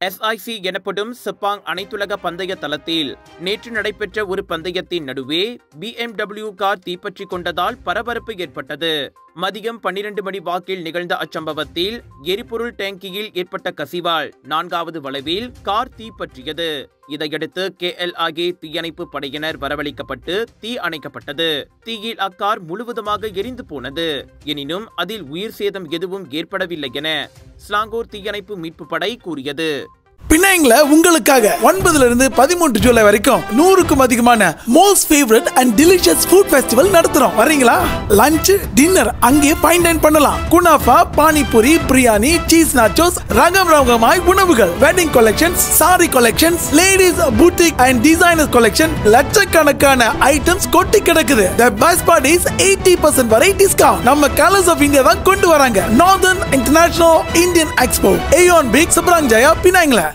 SIC எனப்படும் செப்பாங் அனைத்துலக பந்தய தளத்தில் நேற்று நடைபெற்ற ஒரு பந்தயத்தின் நடுவே BMW கார் தீப்பற்றிக் கொண்டதால் பரபரப்பு ஏற்பட்டது. மதியம் 12 மணி வாக்கில் நிகழ்ந்த அச்சம்பவத்தில் எரிபொருள் டேங்கியில் ஏற்பட்ட கசிவால் 4வது வளைவில் கார் தீப்பற்றியது. இதையடுத்து KLAA தீயணைப்பு படையினர் வரவழைக்கப்பட்டு தீ அணைக்கப்பட்டது. தீயில் அக்கார் முழுவதுமாக எரிந்து போனது. எனினும் அதில் உயிர் சேதம் எதுவும் ஏற்படவில்லை என ஸ்லாங்கூர் தீயணைப்பு மீட்பு படை கூறியது. பினாங்ல உங்களுக்காக 9 இருந்து 13 ஜூலை வரைக்கும் 100க்கும் அதிகமான most favourite and delicious food festival நடத்துறோம். வரீங்களா? லஞ்ச், டின்னர் அங்கே ஃபைன் டைன் பண்ணலாம். குனாஃபா, பானிபூரி, பிரியாணி, சீஸ் நாச்சோஸ், ரகமாய் உணவுகள், wedding collections, sari collections, ladies boutique and designer collection, லட்சக்கணக்கான ஐட்டம்ஸ் கொட்டி கிடக்குது. The best part is 80% வரை டிஸ்கவுண்ட். நம்ம கலர்ஸ் ஆஃப் இந்தியா தான் கொண்டு வராங்க. Northern international Indian expo, Aeon Big, Subang Jaya, பினாங்ல.